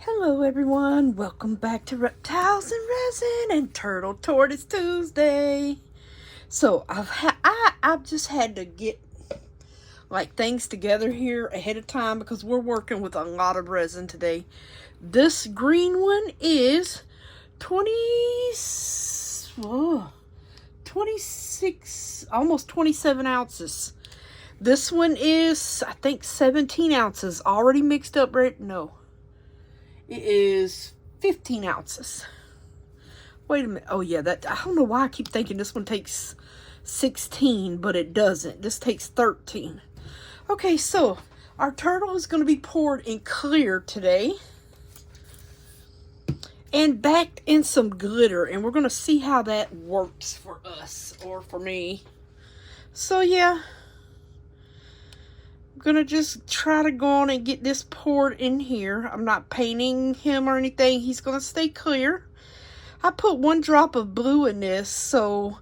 Hello everyone, welcome back to Reptiles and Resin and Turtle Tortoise Tuesday. So I've just had to get like things together here ahead of time because we're working with a lot of resin today. This green one is 26, almost 27 ounces. This one is, I think, 17 ounces already mixed up. Right? No. It is 15 ounces. Wait a minute. Oh, yeah. I don't know why I keep thinking this one takes 16, but it doesn't. This takes 13. Okay, so our turtle is going to be poured in clear today. And backed in some glitter. And we're going to see how that works for us or for me. So, yeah. I'm gonna just try to go on and get this poured in here. I'm not painting him or anything. He's gonna stay clear. I put 1 drop of blue in this, so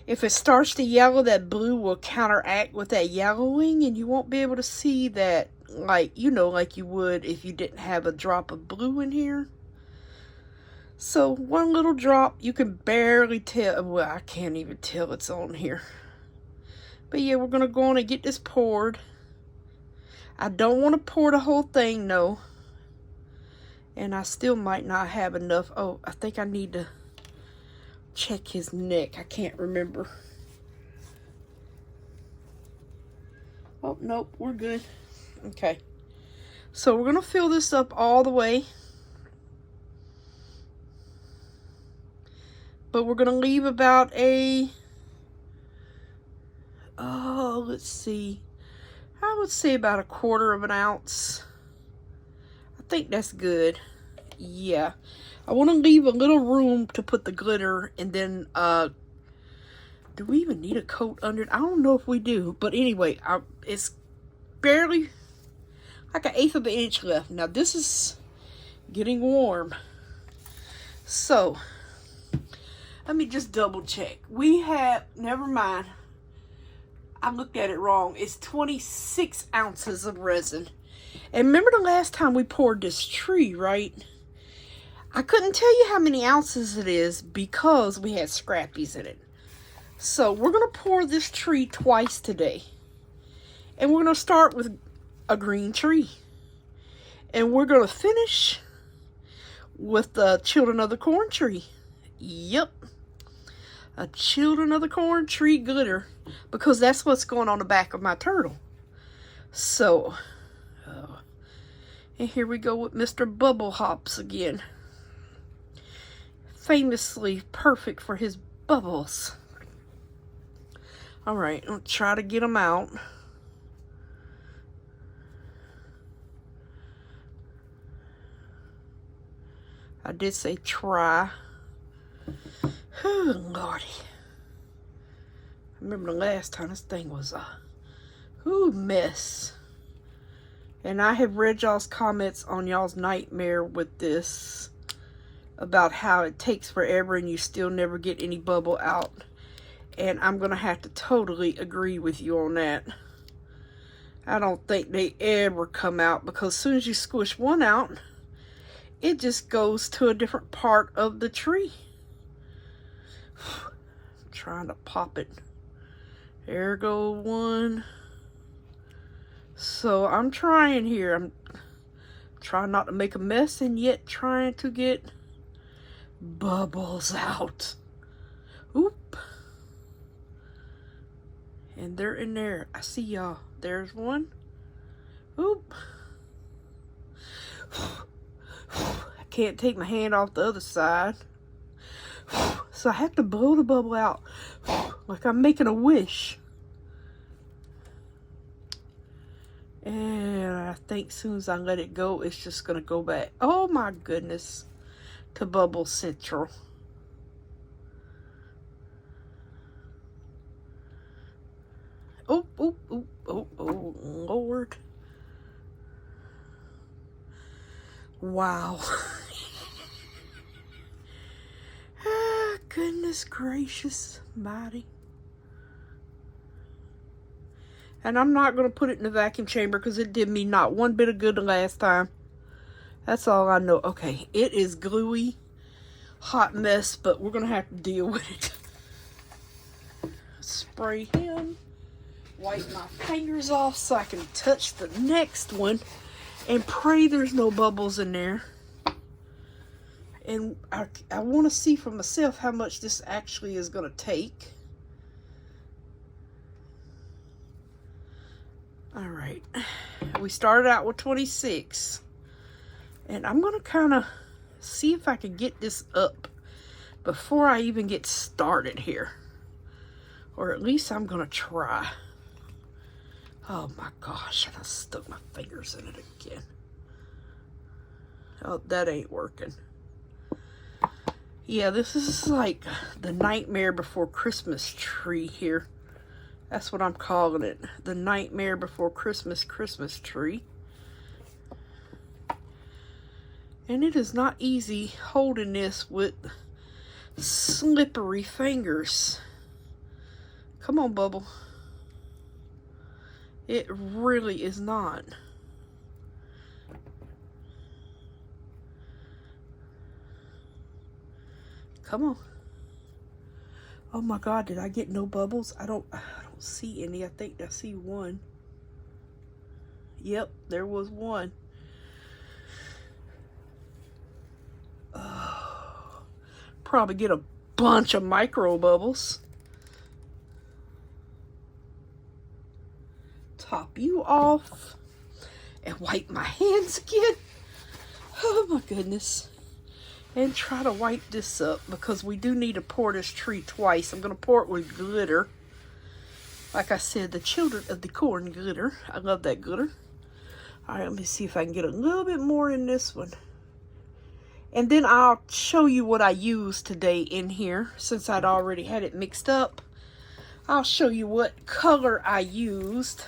if it starts to yellow, that blue will counteract with that yellowing, and you won't be able to see that like you would if you didn't have a drop of blue in here. So 1 little drop, you can barely tell. Well, I can't even tell it's on here. But yeah, we're gonna go on and get this poured. I don't want to pour the whole thing, no. And I still might not have enough. Oh, I think I need to check his neck. I can't remember. Oh, nope, we're good. Okay. So we're going to fill this up all the way. But we're going to leave about let's see. I would say about 1/4 of an ounce. I think that's good. Yeah. I want to leave a little room to put the glitter, and then, do we even need a coat under it? I don't know if we do. But anyway, it's barely like 1/8 of an inch left. Now, this is getting warm. So, let me just double check. We have, never mind. I looked at it wrong. It's 26 ounces of resin. And remember the last time we poured this tree, right? I couldn't tell you how many ounces it is because we had scrappies in it. So we're going to pour this tree twice today. And we're going to start with a green tree. And we're going to finish with the Children of the Corn tree. Yep. A Children of the Corn tree glitter. Because that's what's going on the back of my turtle. So, and here we go with Mr. Bubble Hops again. Famously perfect for his bubbles. Alright, I'll try to get them out. I did say try. Oh, Lordy. I remember the last time this thing was a mess. And I have read y'all's comments on y'all's nightmare with this about how it takes forever and you still never get any bubble out. And I'm going to have to totally agree with you on that. I don't think they ever come out because as soon as you squish one out, it just goes to a different part of the tree. I'm trying to pop it. There go one. So I'm trying here. I'm trying not to make a mess and yet trying to get bubbles out. Oop. And they're in there. I see y'all. There's one. Oop. I can't take my hand off the other side. So I have to blow the bubble out like I'm making a wish. And I think as soon as I let it go, it's just going to go back. Oh my goodness. To Bubble Central. Oh, oh, oh, oh, oh, Lord. Wow. Goodness gracious mighty. And I'm not going to put it in the vacuum chamber because it did me not one bit of good the last time. That's all I know. Okay, it is gluey, hot mess, but we're gonna have to deal with it. Spray him, wipe my fingers off so I can touch the next one, and pray there's no bubbles in there. And I want to see for myself how much this actually is going to take. All right. We started out with 26. And I'm going to kind of see if I can get this up before I even get started here. Or at least I'm going to try. Oh my gosh. I stuck my fingers in it again. Oh, that ain't working. Yeah, this is like the Nightmare Before Christmas tree here. That's what I'm calling it. The Nightmare Before Christmas tree. And it is not easy holding this with slippery fingers. Come on, Bubble. It really is not. Come on. Oh my God, did I get no bubbles? I don't see any. I think I see one. Yep, there was one. Probably get a bunch of micro bubbles. Top you off and wipe my hands again. Oh my goodness. And try to wipe this up because we do need to pour this tree twice. I'm going to pour it with glitter. Like I said, the children of the corn glitter. I love that glitter. All right, let me see if I can get a little bit more in this one. And then I'll show you what I used today in here. Since I'd already had it mixed up, I'll show you what color I used.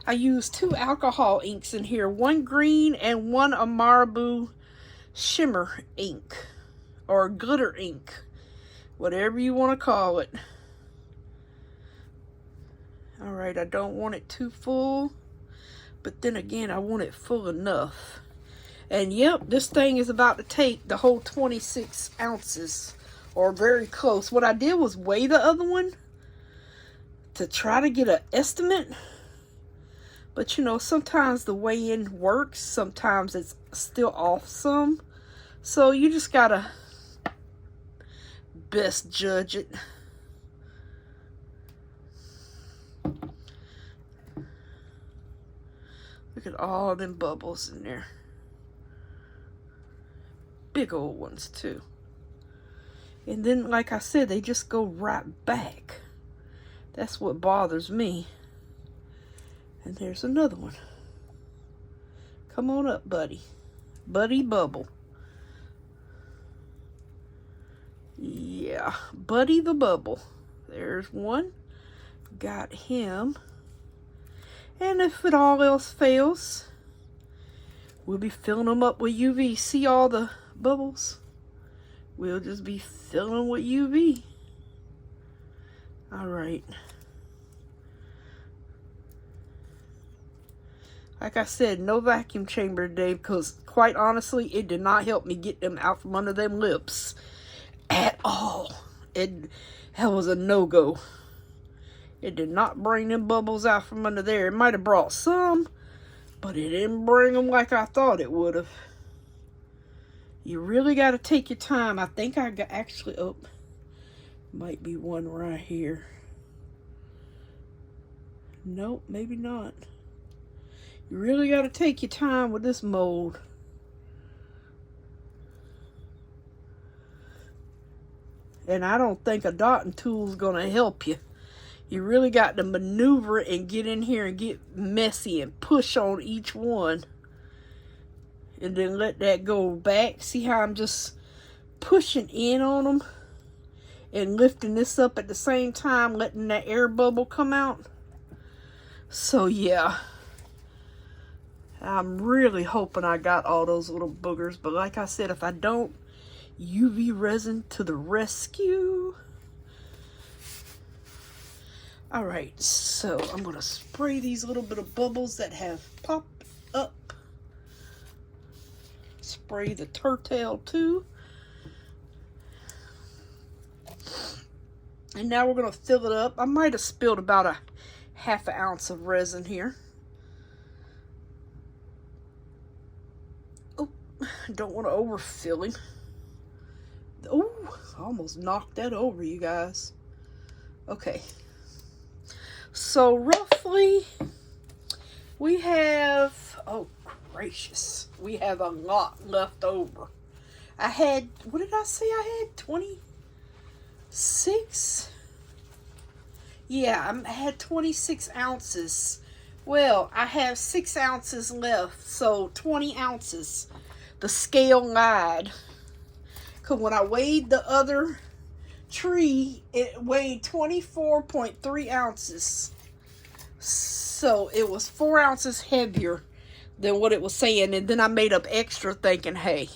I used 2 alcohol inks in here. One green and one a marabou shimmer ink or glitter ink, whatever you want to call it. All right, I don't want it too full, but then again I want it full enough. And yep, this thing is about to take the whole 26 ounces or very close. What I did was weigh the other one to try to get an estimate, but you know, sometimes the weigh-in works, sometimes it's still off some. So you just gotta best judge it. Look at all them bubbles in there. Big old ones too. And then, like I said, they just go right back. That's what bothers me. And there's another one. Come on up, buddy. Buddy Bubble. Yeah, Buddy the Bubble. There's one. Got him. And if it all else fails, we'll be filling them up with UV. See all the bubbles? We'll just be filling them with UV. All right. Like I said, no vacuum chamber today because, quite honestly, it did not help me get them out from under them lips at all. That was a no-go. It did not bring them bubbles out from under there. It might have brought some, but it didn't bring them like I thought it would have. You really got to take your time. I think I got actually, oh, might be one right here. Nope, maybe not. You really got to take your time with this mold. And I don't think a dotting tool is going to help you. You really got to maneuver and get in here and get messy and push on each one. And then let that go back. See how I'm just pushing in on them and lifting this up at the same time, letting that air bubble come out. So yeah, I'm really hoping I got all those little boogers. But like I said, if I don't, UV resin to the rescue. All right, so I'm going to spray these little bit of bubbles that have popped up. spray the turtle too. And now we're going to fill it up. I might have spilled about a ½ ounce of resin here. Oh, don't want to overfill him. Oh, I almost knocked that over, you guys. Okay. So roughly, we have, oh gracious, we have a lot left over. I had, what did I say I had? 26? Yeah, I had 26 ounces. Well, I have 6 ounces left, so 20 ounces. The scale lied. Because when I weighed the other tree, it weighed 24.3 ounces. So it was 4 ounces heavier than what it was saying. And then I made up extra thinking, hey.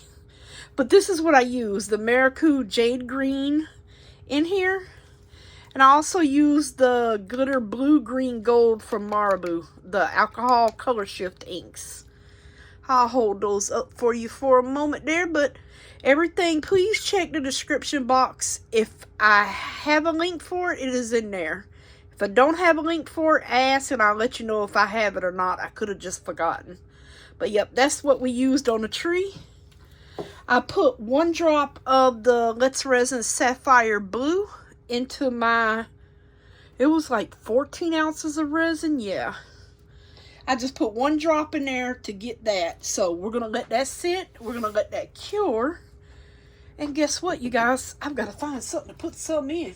But this is what I use. The Maracu Jade Green in here. And I also use the Glitter Blue Green Gold from Marabu. The alcohol color shift inks. I'll hold those up for you for a moment there. But everything, please check the description box. If I have a link for it, it is in there. If I don't have a link for it, ask and I'll let you know if I have it or not. I could have just forgotten. But yep, that's what we used on the tree. I put 1 drop of the Let's Resin Sapphire Blue into my, it was like 14 ounces of resin. Yeah. I just put 1 drop in there to get that. So we're going to let that sit. We're going to let that cure. And guess what, you guys? I've got to find something to put some in.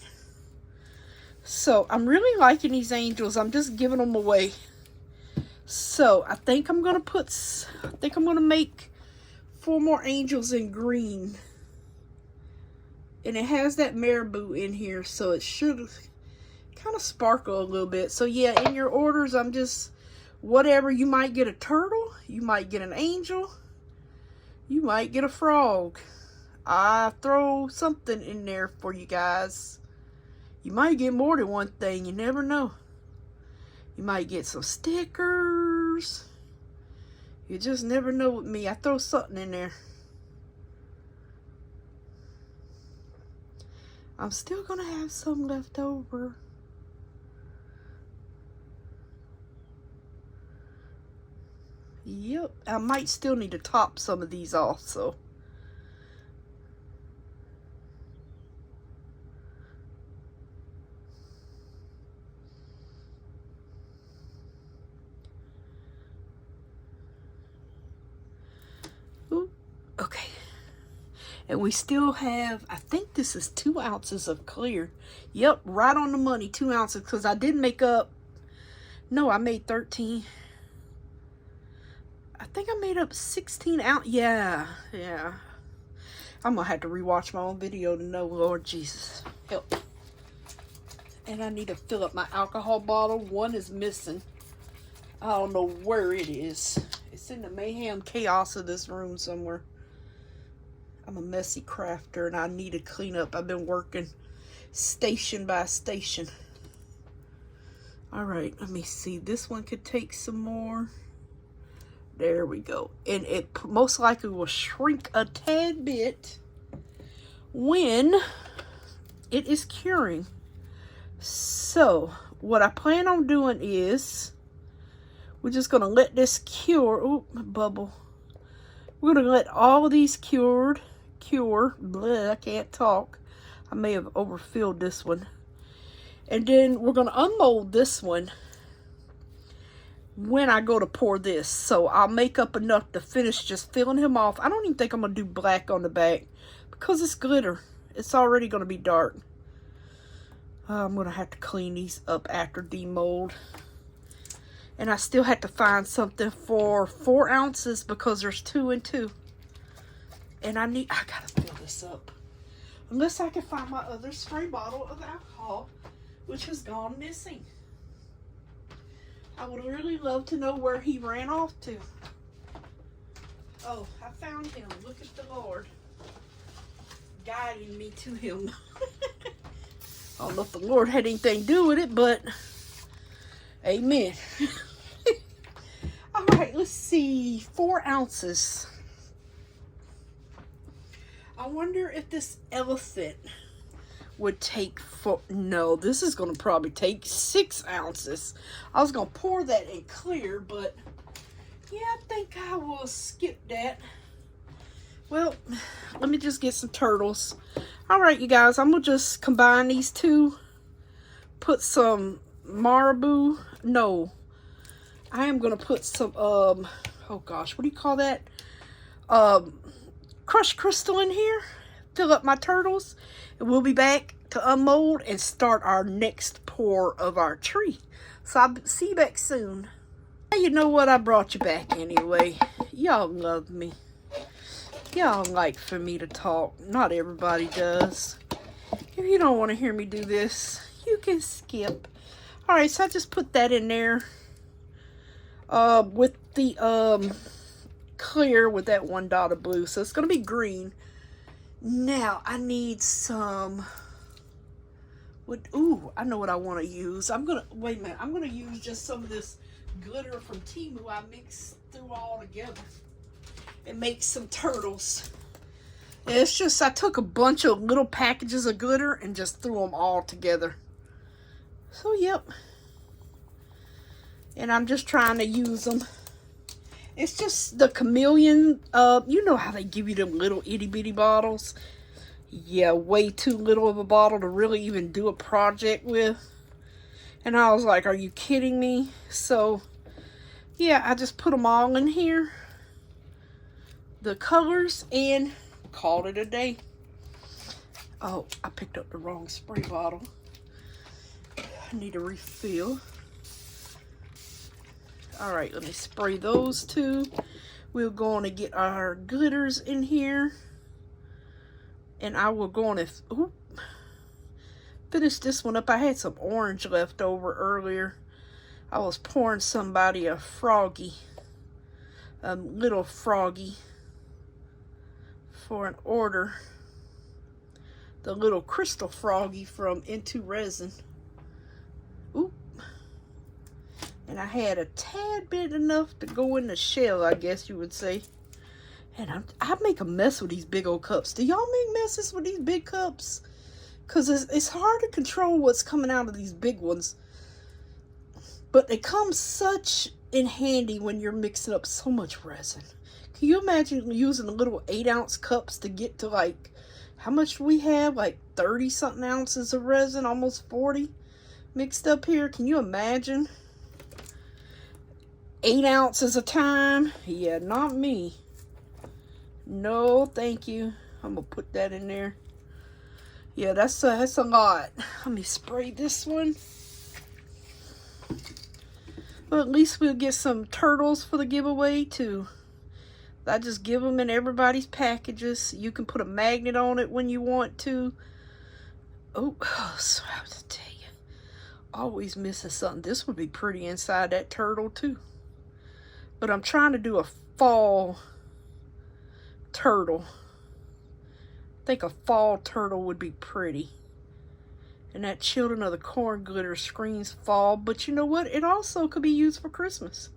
So I'm really liking these angels. I'm just giving them away. So I think I'm going to make 4 more angels in green. And it has that marabou in here. So it should kind of sparkle a little bit. So yeah, in your orders, I'm just, whatever. You might get a turtle. You might get an angel. You might get a frog. I throw something in there for you guys. You might get more than one thing. You never know. You might get some stickers. You just never know with me. I throw something in there. I'm still going to have some left over. Yep. I might still need to top some of these off, so. Okay. And we still have, I think this is 2 ounces of clear. Yep, right on the money, 2 ounces. Because I did make up, no, I made 13. I think I made up 16 ounces. Yeah. I'm going to have to rewatch my own video to know, Lord Jesus, help. And I need to fill up my alcohol bottle. One is missing. I don't know where it is. It's in the mayhem chaos of this room somewhere. I'm a messy crafter and I need to clean up. I've been working station by station. All right, let me see. This one could take some more. There we go. And it most likely will shrink a tad bit when it is curing. So what I plan on doing is we're just going to let this cure. Oop, bubble. We're going to let all of these cure. Bleh, I can't talk. I may have overfilled this one. And then we're going to unmold this one when I go to pour this. So I'll make up enough to finish just filling him off. I don't even think I'm going to do black on the back because it's glitter. It's already going to be dark. I'm going to have to clean these up after demold. And I still have to find something for 4 ounces because there's 2 and 2. And I gotta fill this up. Unless I can find my other spray bottle of alcohol, which has gone missing. I would really love to know where he ran off to. Oh, I found him. Look at the Lord guiding me to him. I don't know if the Lord had anything to do with it, but amen. All right, let's see. 4 ounces. I wonder if this elephant would take no, this is going to probably take 6 ounces. I was going to pour that in clear, but yeah, I think I will skip that. Well, let me just get some turtles. All right, you guys, I'm going to just combine these two. Put some marabou. No, I am going to put some, oh gosh, what do you call that? Crushed crystal in here. Fill up my turtles. And we'll be back to unmold and start our next pour of our tree. So I'll see you back soon. You know what? I brought you back anyway. Y'all love me. Y'all like for me to talk. Not everybody does. If you don't want to hear me do this, you can skip. Alright, so I just put that in there. With the clear with that 1 dot of blue. So it's going to be green. Now I need some... Ooh, I know what I want to use. Wait a minute. I'm going to use just some of this glitter from Temu I mixed through all together. And make some turtles. And it's just, I took a bunch of little packages of glitter and just threw them all together. So, yep. And I'm just trying to use them. It's just the chameleon, you know how they give you them little itty bitty bottles? Yeah, way too little of a bottle to really even do a project with. And I was like, are you kidding me? So, yeah, I just put them all in here. The colors, and called it a day. Oh, I picked up the wrong spray bottle. I need a refill. Alright, let me spray those two. We're going to get our glitters in here. And I will go on and finish this one up. I had some orange left over earlier. I was pouring somebody a froggy. A little froggy. For an order. The little crystal froggy from Into Resin. Oop. And I had a tad bit enough to go in the shell, I guess you would say. And I make a mess with these big old cups. Do y'all make messes with these big cups? Because it's hard to control what's coming out of these big ones. But they come such in handy when you're mixing up so much resin. Can you imagine using the little 8-ounce cups to get to like, how much do we have? Like 30 something ounces of resin, almost 40 mixed up here. Can you imagine? 8 ounces a time? Yeah, not me. No, thank you. I'm gonna put that in there. Yeah, that's a lot. Let me spray this one. Well, at least we'll get some turtles for the giveaway too. I just give them in everybody's packages. You can put a magnet on it when you want to. Oh, so I have to tell you, always missing something. This would be pretty inside that turtle too. But I'm trying to do a fall turtle. I think a fall turtle would be pretty. And that Children of the Corn glitter screams fall. But you know what? It also could be used for Christmas.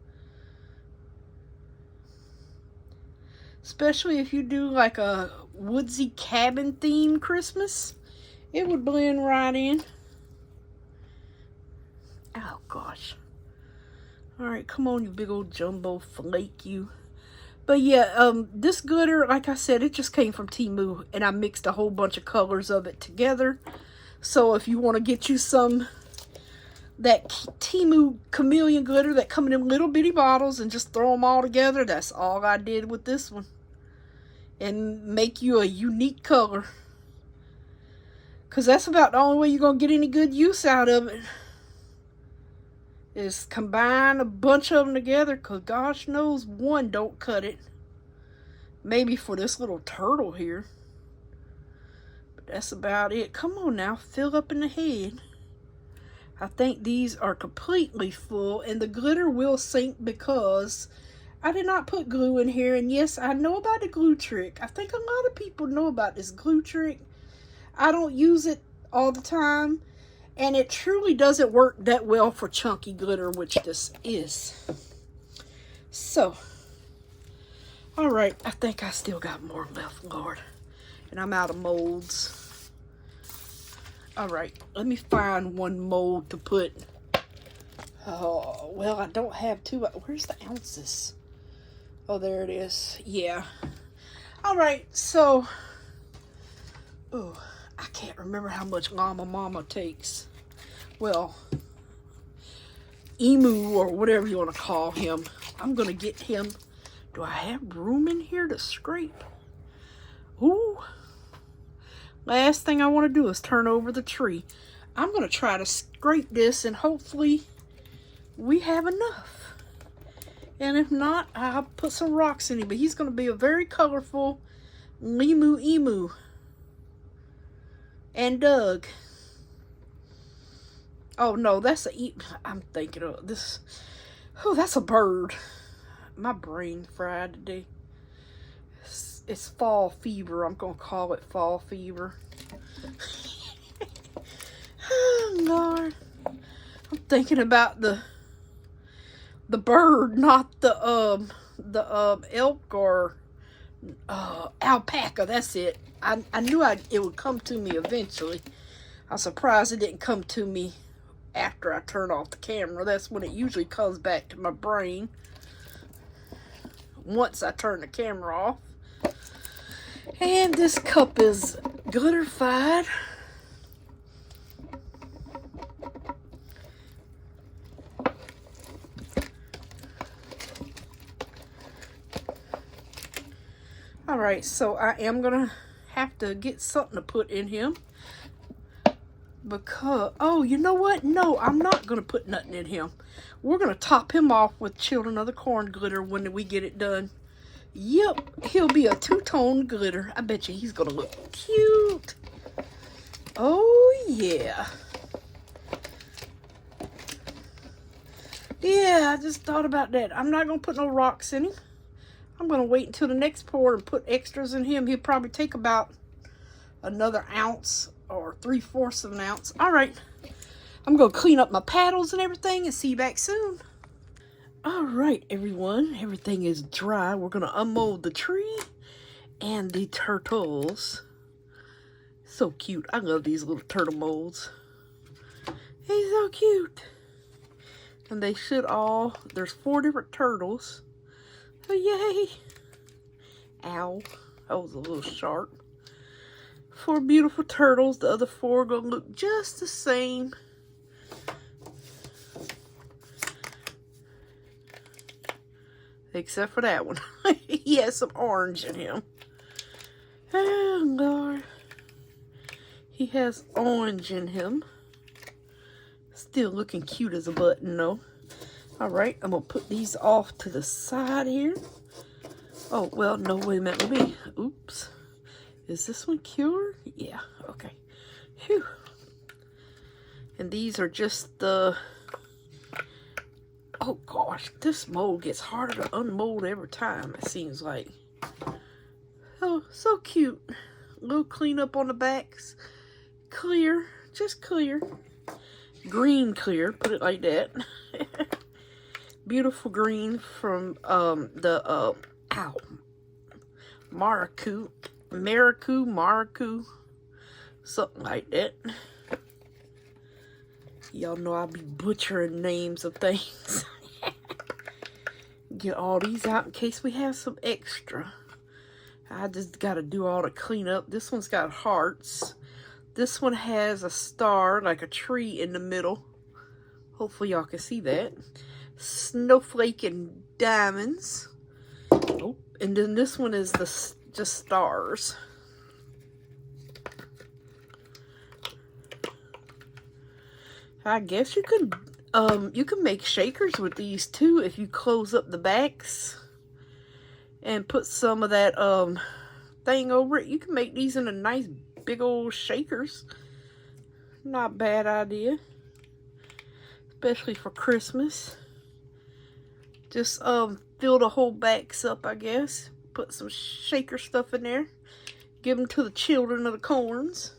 Especially if you do like a woodsy cabin theme Christmas. It would blend right in. Oh gosh. Alright, come on you big old jumbo flake you. But yeah, this glitter, like I said, it just came from Temu. And I mixed a whole bunch of colors of it together. So if you want to get you some, that Temu chameleon glitter that come in little bitty bottles and just throw them all together, that's all I did with this one. And make you a unique color. Because that's about the only way you're going to get any good use out of it. Is combine a bunch of them together. Because gosh knows one don't cut it. Maybe for this little turtle here. But that's about it. Come on now. Fill up in the head. I think these are completely full. And the glitter will sink because I did not put glue in here. And yes, I know about the glue trick. I think a lot of people know about this glue trick. I don't use it all the time. And it truly doesn't work that well for chunky glitter, which this is. So, alright, I think I still got more left, Lord. And I'm out of molds. Alright, let me find one mold to put. Oh, well, I don't have two. Where's the ounces? Oh, there it is. Yeah. Alright, so. Oh, I can't remember how much Llama Mama takes. Well, Emu or whatever you want to call him. I'm going to get him. Do I have room in here to scrape? Ooh. Last thing I want to do is turn over the tree. I'm going to try to scrape this and hopefully we have enough. And if not, I'll put some rocks in him. But he's going to be a very colorful Emu. And Doug. Oh no, that's I'm thinking of this. Oh, that's a bird. My brain fried today. It's fall fever. I'm gonna call it fall fever. Oh Lord, I'm thinking about the bird, not the elk or alpaca. That's it. I knew it would come to me eventually. I'm surprised it didn't come to me after I turn off the camera. That's when it usually comes back to my brain. Once I turn the camera off. And this cup is glitterified. Alright, so I am going to have to get something to put in him. Because, oh, you know what? No, I'm not going to put nothing in him. We're going to top him off with Children of the Corn glitter when we get it done. Yep, he'll be a two-tone glitter. I bet you he's going to look cute. Oh, yeah. Yeah, I just thought about that. I'm not going to put no rocks in him. I'm going to wait until the next pour and put extras in him. He'll probably take about another ounce or 3/4 of an ounce. All right, I'm going to clean up my paddles and everything and see you back soon. All right, everyone, everything is dry. We're going to unmold the tree and the turtles. So cute. I love these little turtle molds. He's so cute. And they should all, there's 4 different turtles. Oh, yay. Ow, that was a little sharp. 4 beautiful turtles. The other 4 are going to look just the same. Except for that one. He has some orange in him. Oh, Lord. He has orange in him. Still looking cute as a button, though. Alright, I'm going to put these off to the side here. Oh, well, no, wait a minute. Let me, oops. Is this one cured? Yeah, okay. Phew. And these are just the, oh gosh, this mold gets harder to unmold every time, it seems like. Oh, so cute. A little cleanup on the backs. Clear, just clear. Green clear, put it like that. Beautiful green from Maracu, something like that. Y'all know I'll be butchering names of things. Get all these out in case we have some extra. I just got to do all the cleanup. This one's got hearts. This one has a star, like a tree in the middle. Hopefully y'all can see that. Snowflake and diamonds. Oh, and then this one is just stars. I guess you can make shakers with these too if you close up the backs and put some of that thing over it. You can make these into nice big old shakers. Not a bad idea, especially for Christmas. Just fill the whole backs up, I guess. Put some shaker stuff in there. Give them to the children of the corns.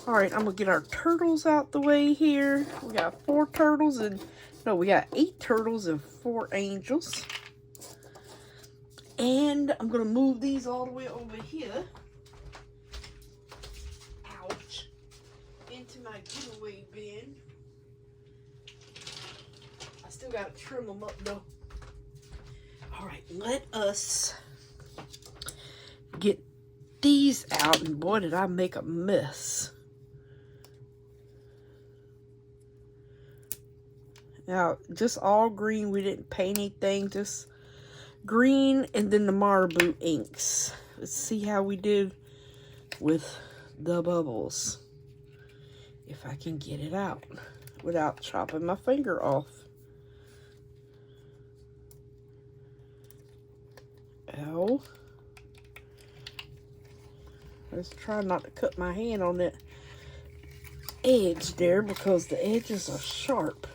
Alright, I'm going to get our turtles out the way here. We got 4 turtles and, no, we got 8 turtles and 4 angels. And I'm going to move these all the way over here. my giveaway bin. I still gotta trim them up though. Alright, let us get these out, and boy did I make a mess. Now, just all green. We didn't paint anything, just green, and then the marabou inks. Let's see how we did with the bubbles. If I can get it out without chopping my finger off. Ow. Let's try not to cut my hand on that edge there because the edges are sharp.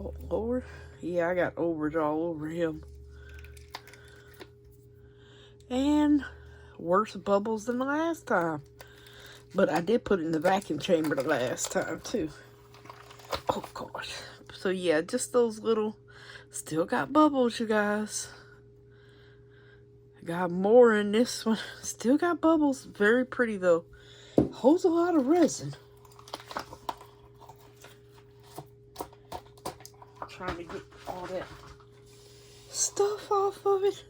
Oh, Lord. Yeah, I got overs all over him. And worse bubbles than the last time. But I did put it in the vacuum chamber the last time, too. Oh, gosh. So, yeah, just those little... Still got bubbles, you guys. I got more in this one. Still got bubbles. Very pretty, though. Holds a lot of resin. Trying to get all that stuff off of it.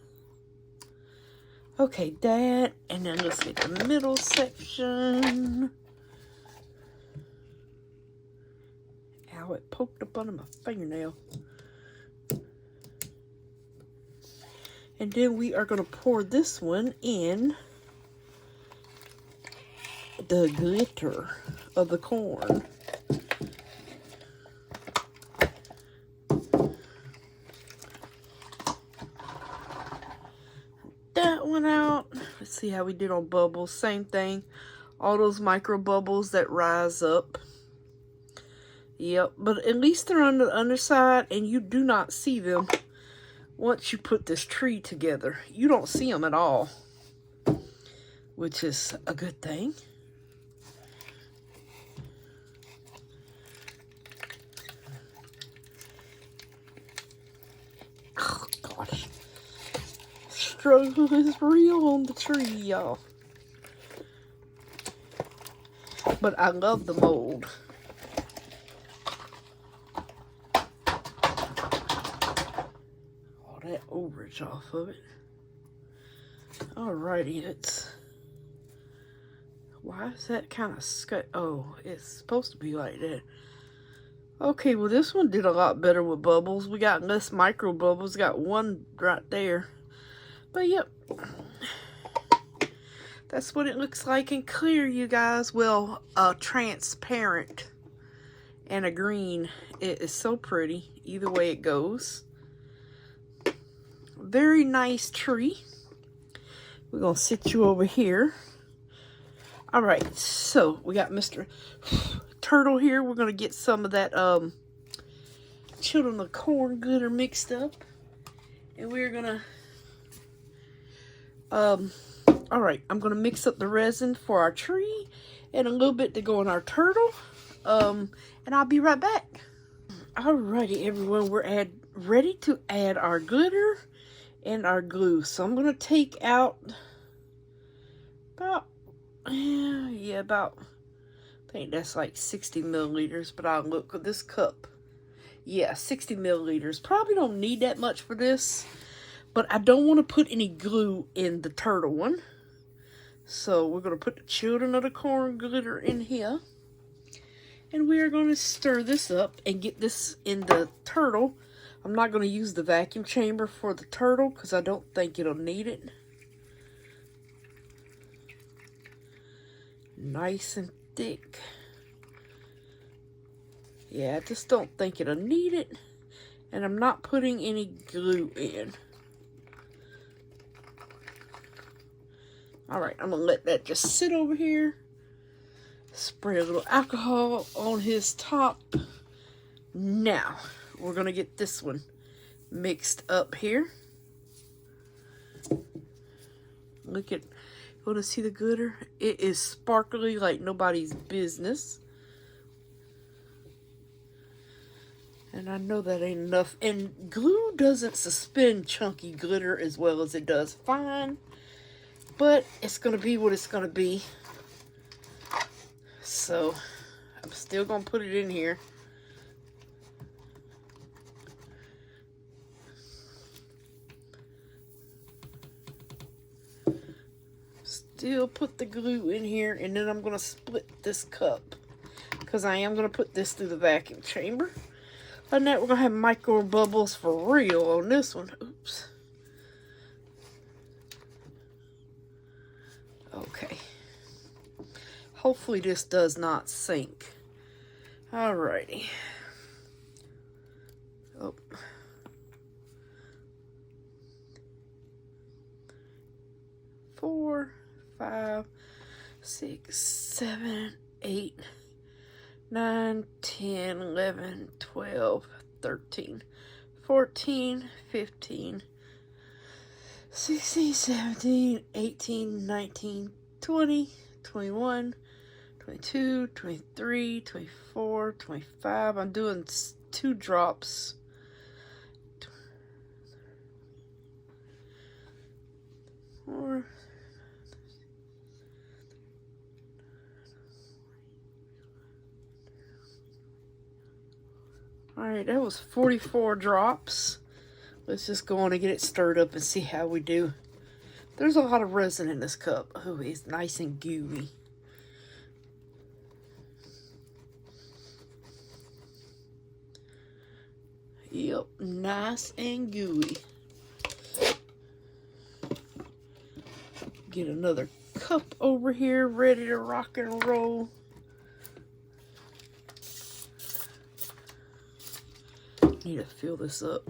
Okay, that, and then let's get the middle section. Ow, it poked up under my fingernail. And then we are going to pour this one in the glitter of the corn. That one out. Let's see how we did on bubbles. Same thing. All those micro bubbles that rise up. Yep, but at least they're on the underside and you do not see them once you put this tree together. You don't see them at all, which is a good thing. Oh, gosh. Struggle is real on the tree, y'all. But I love the mold. All that overage off of it. Alrighty, it's... Why is that kind of oh, it's supposed to be like that. Okay, well this one did a lot better with bubbles. We got less micro bubbles. Got one right there. But yep, that's what it looks like in clear, you guys. Well, transparent and a green. It is so pretty either way it goes. Very nice tree. We're gonna sit you over here. All right, so we got Mr. Turtle here. We're gonna get some of that children of corn glitter mixed up, and we're gonna all right, I'm gonna mix up the resin for our tree and a little bit to go on our turtle, and I'll be right back. Alrighty, everyone, we're ready to add our glitter and our glue. So I'm gonna take out about I think that's like 60 milliliters, but I'll look at this cup. Yeah, 60 milliliters. Probably don't need that much for this. But I don't want to put any glue in the turtle one. So we're going to put the children of the corn glitter in here. And we are going to stir this up and get this in the turtle. I'm not going to use the vacuum chamber for the turtle because I don't think it'll need it. Nice and thick. Yeah, I just don't think it'll need it. And I'm not putting any glue in. Alright, I'm going to let that just sit over here. Spray a little alcohol on his top. Now, we're going to get this one mixed up here. Look at, you want to see the glitter? It is sparkly like nobody's business. And I know that ain't enough. And glue doesn't suspend chunky glitter as well as it does fine. But it's going to be what it's going to be. So, I'm still gonna put it in here. Still put the glue in here, and then I'm gonna split this cup because I am gonna put this through the vacuum chamber. And that we're gonna have micro bubbles for real on this one. Oops. Okay. Hopefully this does not sink. Alrighty. Oh. 4, 5, 6, 7, 8, 9, 10, 11, 12, 13, 14, 15, 16, 17, 18, 19, 20, 21, 22, 23, 24, 25. I'm doing 2 drops. All right, that was 44 drops. Let's just go on and get it stirred up and see how we do. There's a lot of resin in this cup. Oh, it's nice and gooey. Yep, nice and gooey. Get another cup over here ready to rock and roll. Need to fill this up.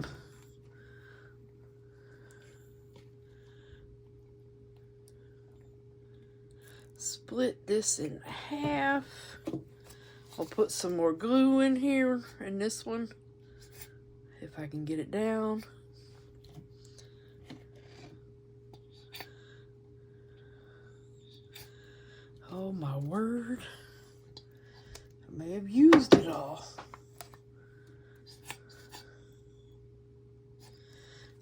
Split this in half. I'll put some more glue in here in this one if I can get it down. Oh my word. I may have used it all.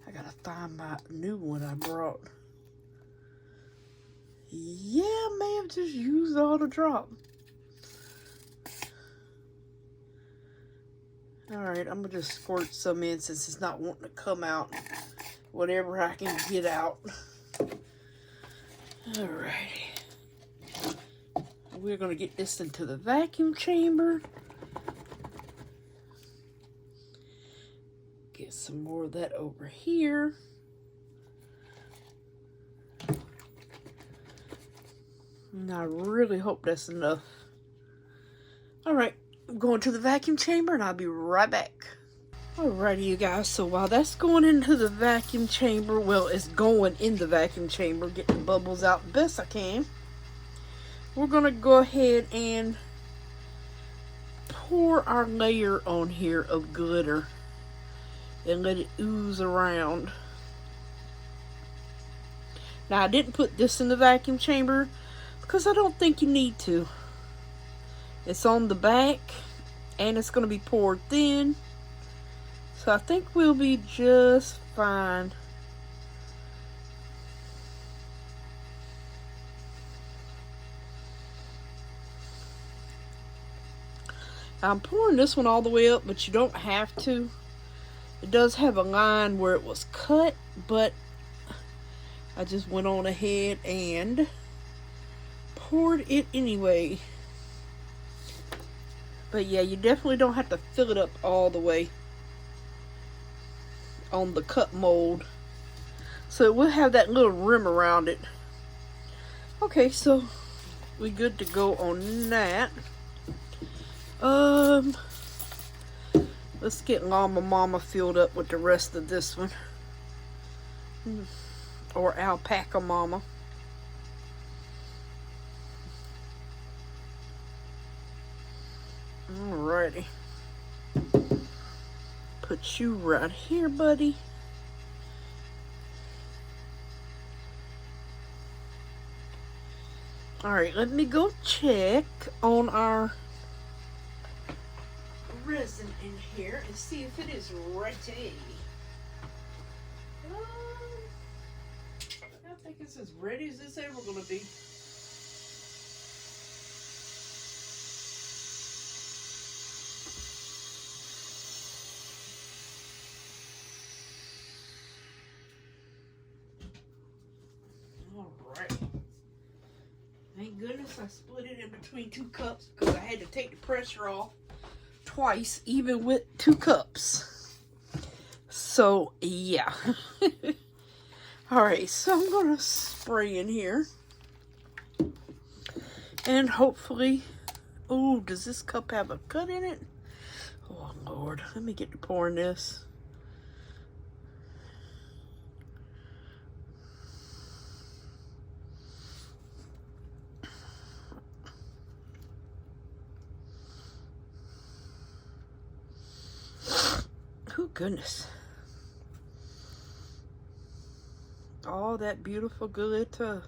I gotta find my new one I brought. Yeah, I may have just used all the drop. Alright, I'm gonna just squirt some in since it's not wanting to come out. Whatever I can get out. Alrighty. We're gonna get this into the vacuum chamber. Get some more of that over here. And I really hope that's enough. Alright, I'm going to the vacuum chamber and I'll be right back. Alrighty, you guys, so while that's going into the vacuum chamber, well, it's going in the vacuum chamber, get the bubbles out the best I can. We're gonna go ahead and pour our layer on here of glitter and let it ooze around. Now, I didn't put this in the vacuum chamber because I don't think you need to. It's on the back and it's gonna be poured thin. So I think we'll be just fine. I'm pouring this one all the way up, but you don't have to. It does have a line where it was cut, but I just went on ahead and poured it anyway. But yeah, you definitely don't have to fill it up all the way on the cup mold. So we'll have that little rim around it. Okay, so we good to go on that. Let's get Llama Mama filled up with the rest of this one. Or Alpaca Mama. Alrighty. Put you right here, buddy. Alright, let me go check on our resin in here and see if it is ready. I think it's as ready as it's ever going to be. Alright. Thank goodness I split it in between 2 cups because I had to take the pressure off twice, even with 2 cups. So, yeah. Alright, so I'm going to spray in here. And hopefully... Oh, does this cup have a cut in it? Oh, Lord. Let me get to pouring this. Oh, goodness. All that beautiful glitter.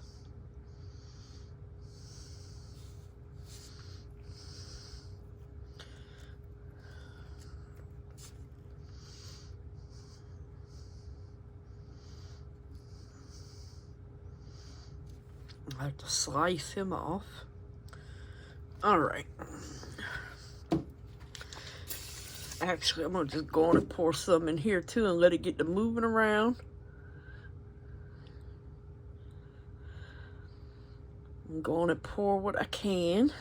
I have to slice him off. Alright. Actually, I'm going to just go on and pour some in here too and let it get to moving around. I'm going to pour what I can.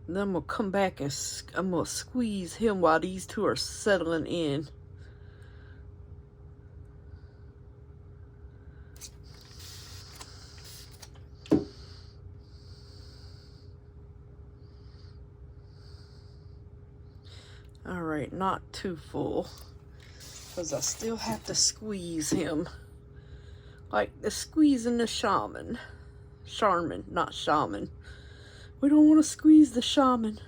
And then I'm going to come back and I'm going to squeeze him while these 2 are settling in. Alright, not too full, because I still have to squeeze him. Like the squeezing the shaman. Charmin, not shaman. We don't want to squeeze the shaman.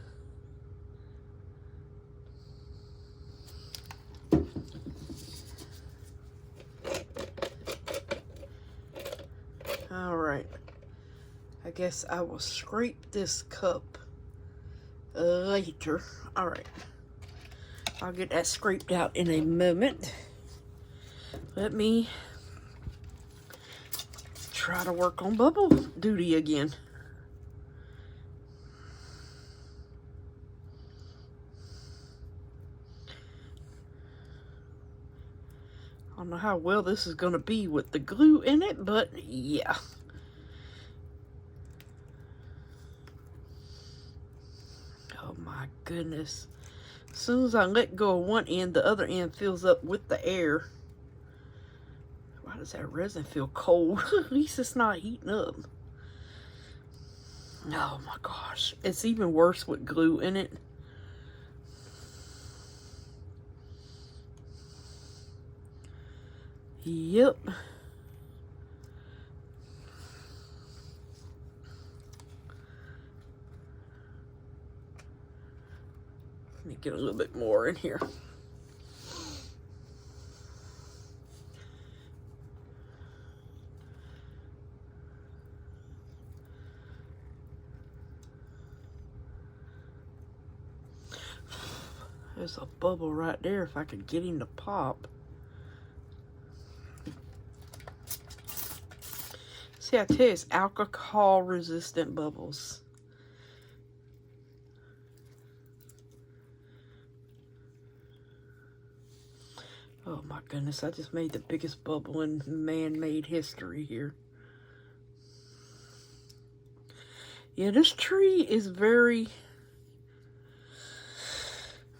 Alright. I guess I will scrape this cup later. Alright. I'll get that scraped out in a moment. Let me try to work on bubble duty again. I don't know how well this is going to be with the glue in it, but yeah. Oh my goodness. As soon as I let go of one end, the other end fills up with the air. Why does that resin feel cold? At least it's not heating up. Oh my gosh. It's even worse with glue in it. Yep. Let me get a little bit more in here. There's a bubble right there if I could get him to pop. See, I tell you, it's alcohol resistant bubbles. Oh my goodness, I just made the biggest bubble in man-made history here. Yeah, this tree is very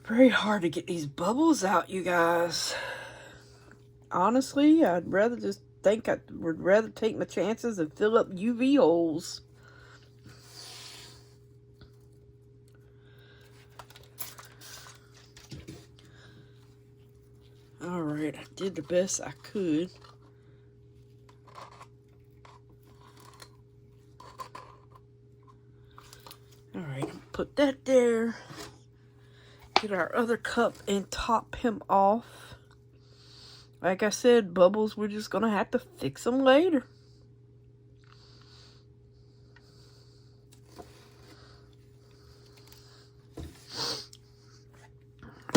hard to get these bubbles out, you guys. Honestly, I'd rather just think I would rather take my chances and fill up UV holes. Alright, I did the best I could. Alright, put that there. Get our other cup and top him off. Like I said, bubbles, we're just going to have to fix them later.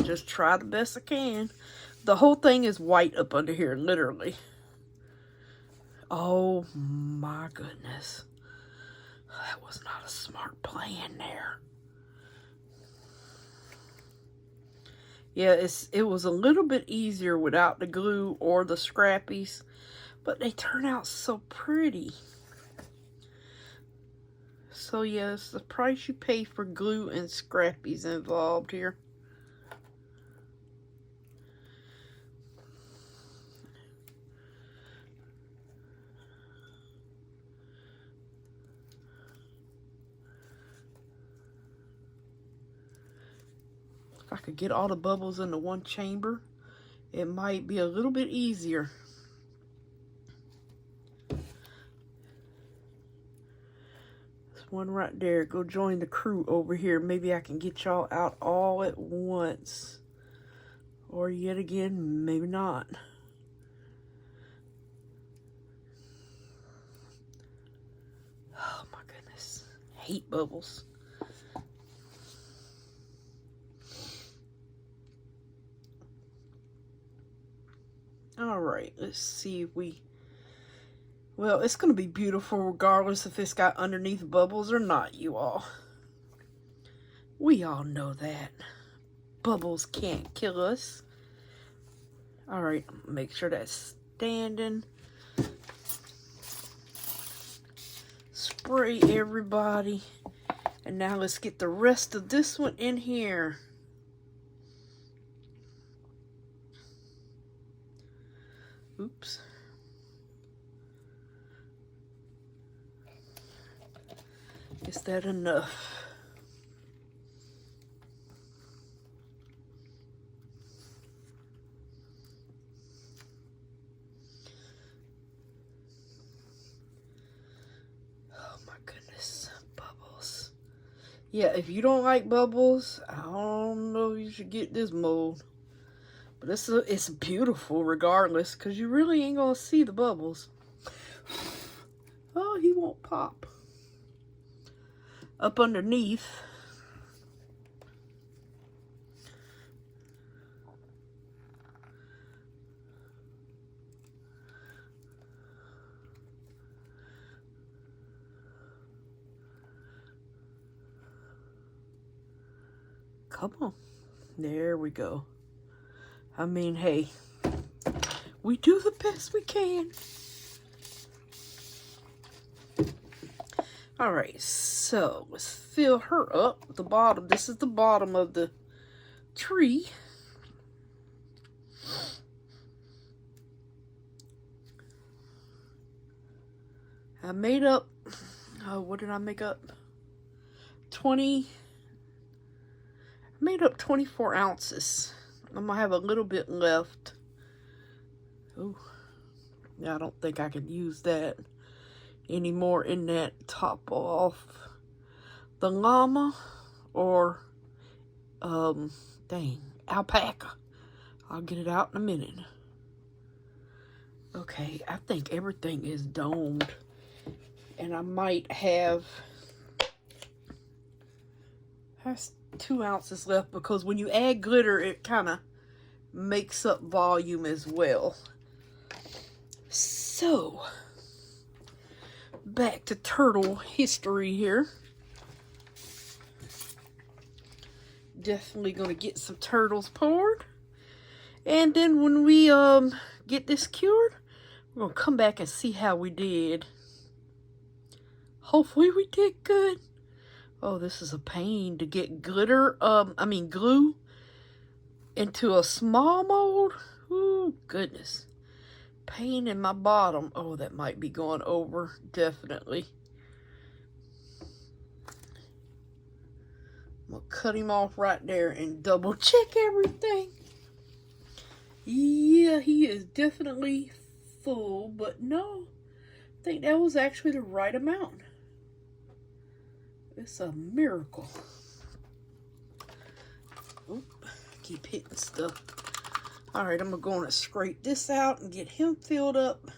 Just try the best I can. The whole thing is white up under here, literally. Oh my goodness. That was not a smart plan there. Yeah, it was a little bit easier without the glue or the scrappies, but they turn out so pretty. So yeah, it's the price you pay for glue and scrappies involved here. If I could get all the bubbles into one chamber, it might be a little bit easier. There's one right there. Go join the crew over here. Maybe I can get y'all out all at once. Or yet again, maybe not. Oh my goodness. I hate bubbles. Alright, let's see if we... Well, it's going to be beautiful regardless if it's got underneath bubbles or not, you all. We all know that. Bubbles can't kill us. Alright, make sure that's standing. Spray everybody. And now let's get the rest of this one in here. Oops. Is that enough? Oh my goodness, bubbles. Yeah, if you don't like bubbles, I don't know if you should get this mold. But it's beautiful regardless, because you really ain't going to see the bubbles. Oh, he won't pop. Up underneath. Come on. There we go. I mean, hey, we do the best we can. Alright, so let's fill her up. The bottom, this is the bottom of the tree. I made up, what did I make up? I made up 24 ounces. I'm gonna have a little bit left. Oh, yeah, I don't think I can use that anymore in that top off the llama or dang, alpaca. I'll get it out in a minute. Okay, I think everything is domed, and I might have 2 ounces left, because when you add glitter, it kind of makes up volume as well. So, back to turtle history here. Definitely going to get some turtles poured. And then when we get this cured, we're going to come back and see how we did. Hopefully we did good. Oh, this is a pain to get glue into a small mold. Ooh, goodness. Pain in my bottom. Oh, that might be going over, definitely. I'm going to cut him off right there and double check everything. Yeah, he is definitely full, but no, I think that was actually the right amount. It's a miracle. Oop, keep hitting stuff. Alright, I'm going to scrape this out and get him filled up.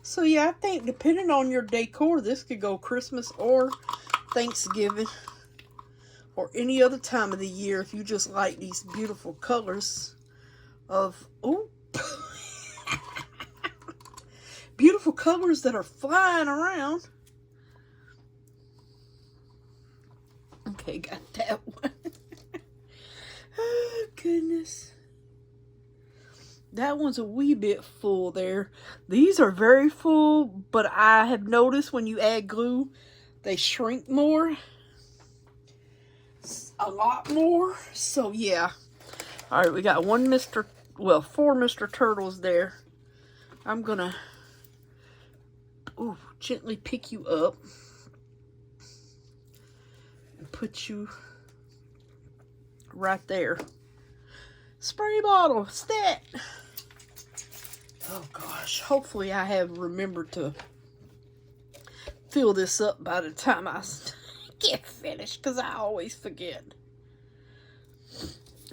So yeah, I think depending on your decor, this could go Christmas or Thanksgiving or any other time of the year if you just like these beautiful colors of, ooh, beautiful colors that are flying around. Okay, got that one. That one's a wee bit full there. These are very full, but I have noticed when you add glue, they shrink more. A lot more. So, yeah. All right, we got four Mr. Turtles there. I'm going to gently pick you up and put you right there. Spray bottle, stat. Oh gosh, hopefully I have remembered to fill this up by the time I get finished, because I always forget.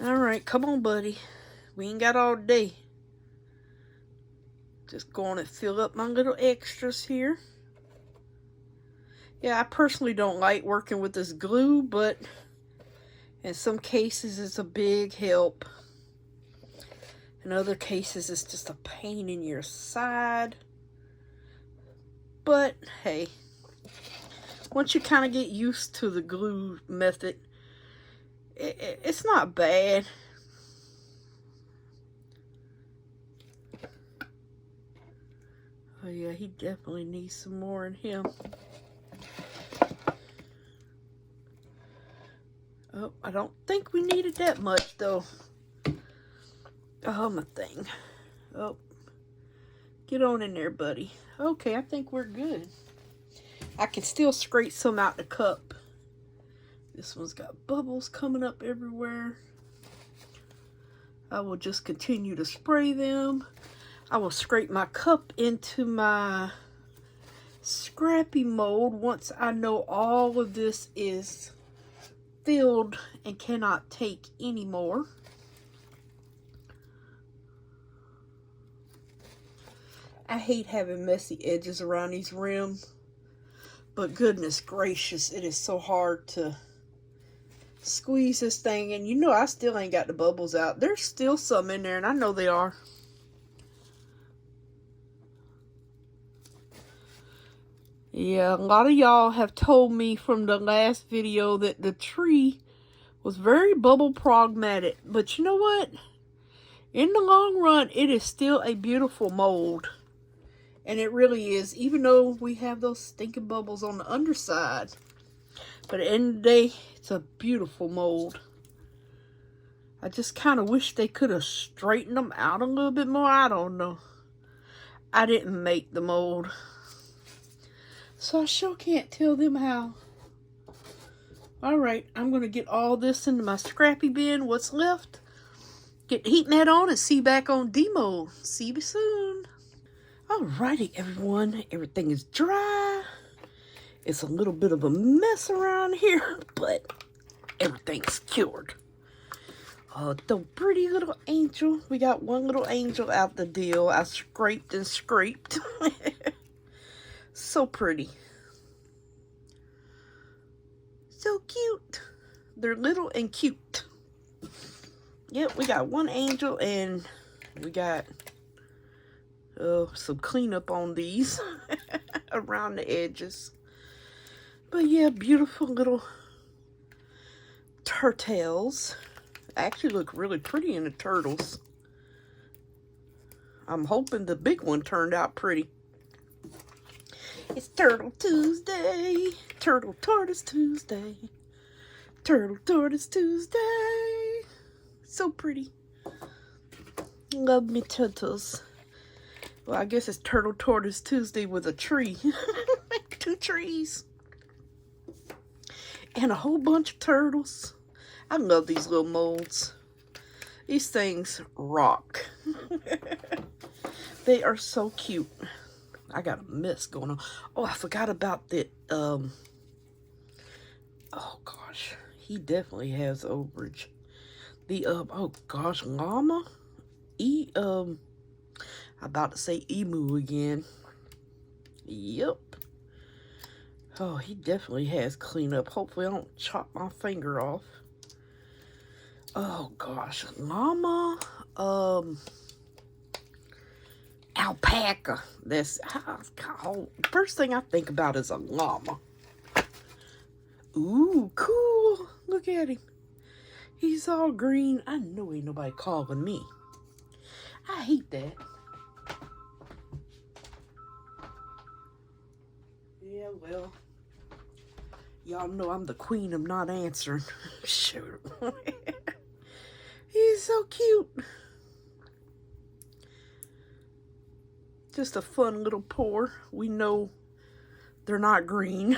All right, come on, buddy. We ain't got all day. Just going to fill up my little extras here. Yeah, I personally don't like working with this glue, but in some cases it's a big help. In other cases, it's just a pain in your side. But, hey, once you kind of get used to the glue method, it's not bad. Oh, yeah, he definitely needs some more in him. Oh, I don't think we needed that much, though. Oh, my thing. Oh, get on in there, buddy. Okay, I think we're good. I can still scrape some out the cup. This one's got bubbles coming up everywhere. I will just continue to spray them. I will scrape my cup into my scrappy mold once I know all of this is filled and cannot take any more. I hate having messy edges around these rims, but goodness gracious, it is so hard to squeeze this thing, and you know I still ain't got the bubbles out. There's still some in there, and I know they are. Yeah, a lot of y'all have told me from the last video that the tree was very bubble pragmatic, but you know what? In the long run, it is still a beautiful mold. And it really is, even though we have those stinking bubbles on the underside. But at the end of the day, it's a beautiful mold. I just kind of wish they could have straightened them out a little bit more. I don't know. I didn't make the mold, so I sure can't tell them how. Alright, I'm going to get all this into my scrappy bin. What's left? Get the heat mat on and see you back on demo. See you soon. Alrighty, everyone. Everything is dry. It's a little bit of a mess around here, but everything's cured. The pretty little angel. We got one little angel out the deal. I scraped and scraped. So pretty. So cute. They're little and cute. Yep, we got one angel and we got some cleanup on these around the edges. But yeah, beautiful little turtles. Actually look really pretty in the turtles. I'm hoping the big one turned out pretty. It's Turtle Tuesday. Turtle Tortoise Tuesday. Turtle Tortoise Tuesday. So pretty. Love me turtles. Well, I guess it's Turtle Tortoise Tuesday with a tree. 2 trees. And a whole bunch of turtles. I love these little molds. These things rock. They are so cute. I got a mess going on. Oh, I forgot about the, oh gosh. He definitely has overage. The, oh gosh, llama? I'm about to say emu again. Yep. Oh, he definitely has cleanup. Hopefully I don't chop my finger off. Oh gosh, llama, alpaca. That's first thing I think about is a llama. Ooh, cool. Look at him. He's all green. I know ain't nobody calling me. I hate that. Yeah, well, y'all know I'm the queen of not answering. Shoot. He's so cute. Just a fun little pour. We know they're not green.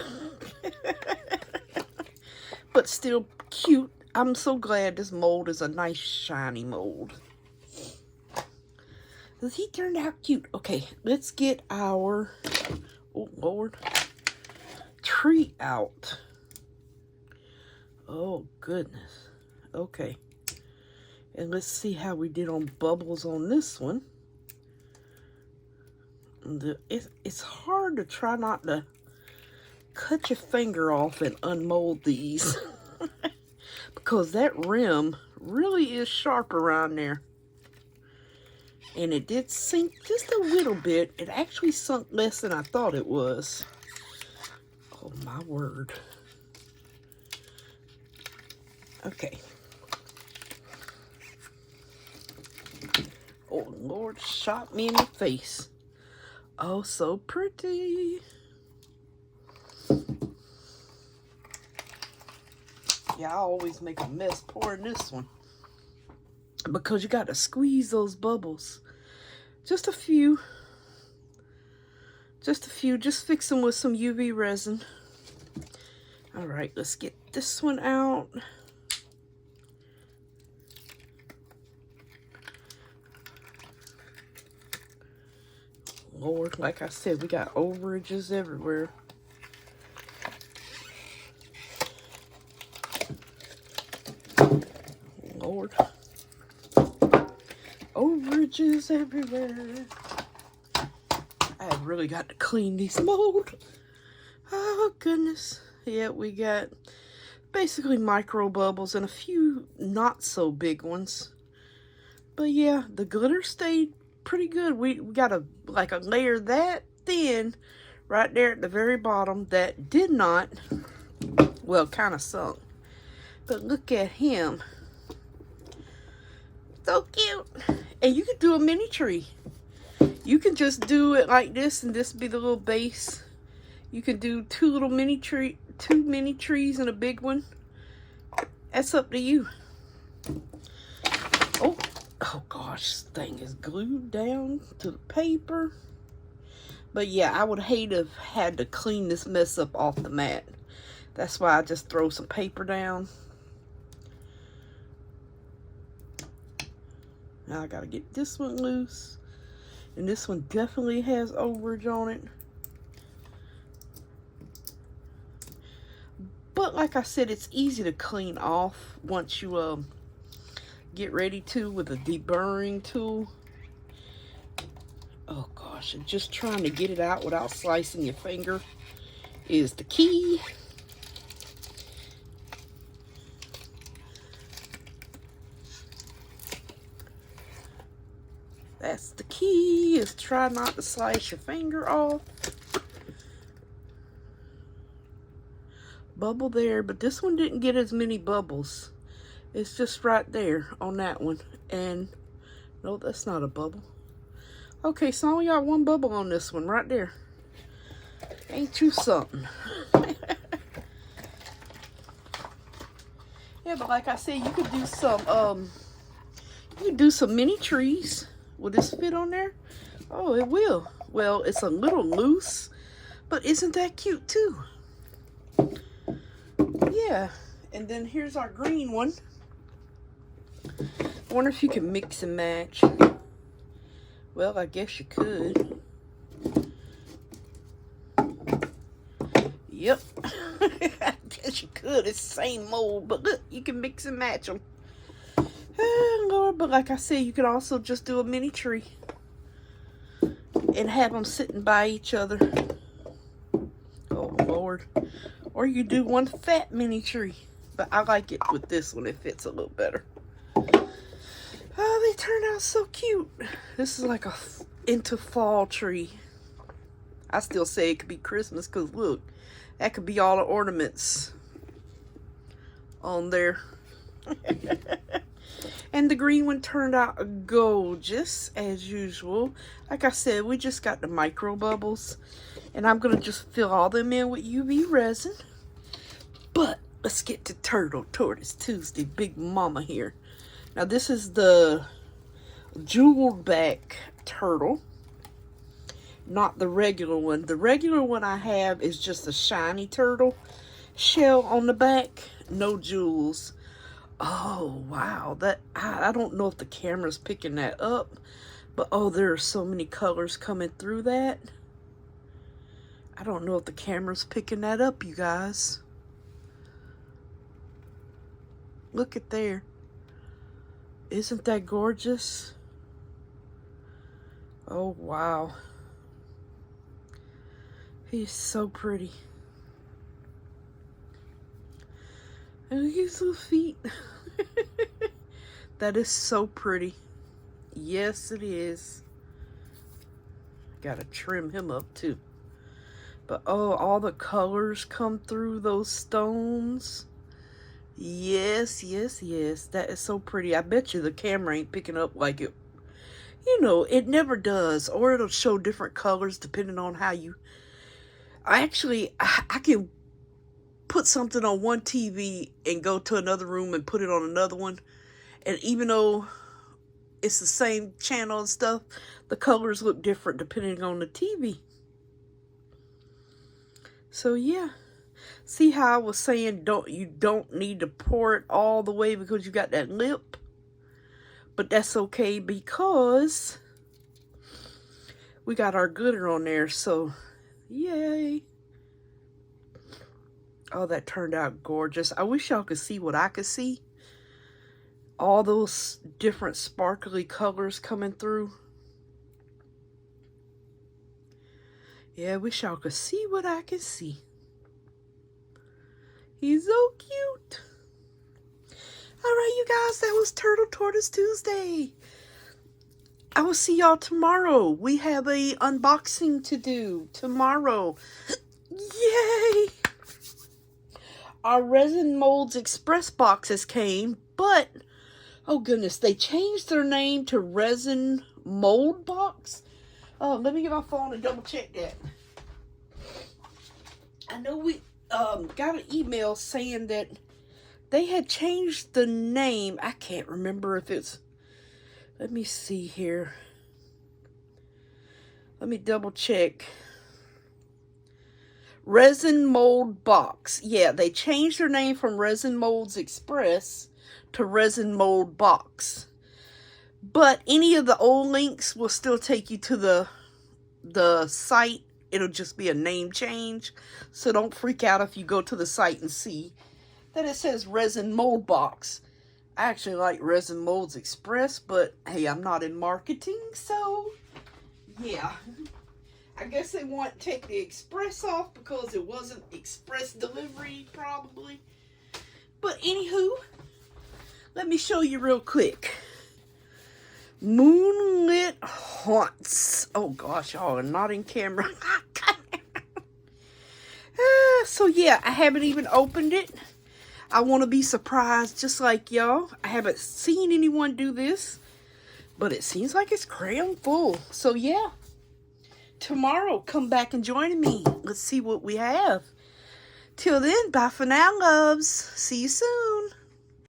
But still cute. I'm so glad this mold is a nice shiny mold. He turned out cute. Okay, let's get our, oh Lord, tree out. Oh goodness. Okay. And let's see how we did on bubbles on this one. It's hard to try not to cut your finger off and unmold these. Because that rim really is sharp around there. And it did sink just a little bit. It actually sunk less than I thought it was. Oh my word. Okay. Oh Lord, shot me in the face. Oh, so pretty. Yeah, I always make a mess pouring this one. Because you got to squeeze those bubbles. Just a few. Just a few. Just fix them with some UV resin. Alright, let's get this one out. Lord, like I said, we got overages everywhere. Lord. Overages everywhere. I have really got to clean these mold. Oh, goodness. Yeah, we got basically micro bubbles and a few not so big ones. But yeah, the glitter stayed pretty good. We got a layer that thin right there at the very bottom that did not, well, kind of sunk. But look at him. So cute. And you can do a mini tree. You can just do it like this and this be the little base. You can do two mini trees and a big one. That's up to you. Oh gosh, this thing is glued down to the paper. But yeah, I would hate to have had to clean this mess up off the mat. That's why I just throw some paper down. Now I gotta get this one loose. And this one definitely has overage on it. But like I said, it's easy to clean off once you get ready to with a deburring tool. Oh gosh, and just trying to get it out without slicing your finger is the key. That's the key, is try not to slice your finger off. Bubble there, but this one didn't get as many bubbles. It's just right there on that one. And no, that's not a bubble. Okay, so I only got one bubble on this one right there. Ain't you something? Yeah, but like I said, you could do some mini trees. Will this fit on there? Oh, it will. Well, it's a little loose, but isn't that cute too? Yeah, and then here's our green one. I wonder if you can mix and match. Well, I guess you could. Yep. I guess you could. It's the same mold, but look, you can mix and match them. Oh, Lord, but like I said, you could also just do a mini tree and have them sitting by each other. Oh, Lord. Or you do one fat mini tree. But I like it with this one. It fits a little better. Oh, they turn out so cute. This is like a into fall tree. I still say it could be Christmas because look, that could be all the ornaments on there. And the green one turned out gorgeous, as usual. Like I said, we just got the micro bubbles. And I'm going to just fill all them in with UV resin. But let's get to Turtle Tortoise Tuesday, Big Mama here. Now this is the jeweled back turtle, not the regular one. The regular one I have is just a shiny turtle shell on the back, no jewels. Oh wow, that I don't know if the camera's picking that up, but oh, there are so many colors coming through that. I don't know if the camera's picking that up, you guys. Look at there. Isn't that gorgeous? Oh wow. He's so pretty. And look at his little feet. That is so pretty. Yes, it is. Gotta trim him up too. But oh, all the colors come through those stones. Yes, yes, yes. That is so pretty. I bet you the camera ain't picking up like it. You know, it never does. Or it'll show different colors depending on how you... I can put something on one TV and go to another room and put it on another one. And even though it's the same channel and stuff, the colors look different depending on the TV. So yeah. See how I was saying you don't need to pour it all the way because you got that lip? But that's okay because we got our glitter on there, so yay. Oh, that turned out gorgeous. I wish y'all could see what I could see. All those different sparkly colors coming through. Yeah, I wish y'all could see what I can see. He's so cute. Alright, you guys, that was Turtle Tortoise Tuesday. I will see y'all tomorrow. We have a unboxing to do tomorrow. Yay! Our Resin Molds Express boxes came, but, oh goodness, they changed their name to Resin Mold Box. Oh, let me get my phone and double check that. I know we got an email saying that they had changed the name. I can't remember if it's... Let me see here. Let me double check. Resin Mold Box. Yeah, they changed their name from Resin Molds Express to Resin Mold Box. But any of the old links will still take you to the site. It'll just be a name change. So don't freak out if you go to the site and see that it says Resin Mold Box. I actually like Resin Molds Express, but hey, I'm not in marketing, so yeah. I guess they want to take the express off because it wasn't express delivery, probably. But anywho, let me show you real quick. Moonlit Haunts. Oh gosh, y'all are not in camera. So yeah, I haven't even opened it. I want to be surprised just like y'all. I haven't seen anyone do this, but it seems like it's cram full. So yeah, tomorrow come back and join me. Let's see what we have. Till then, bye for now, loves. See you soon.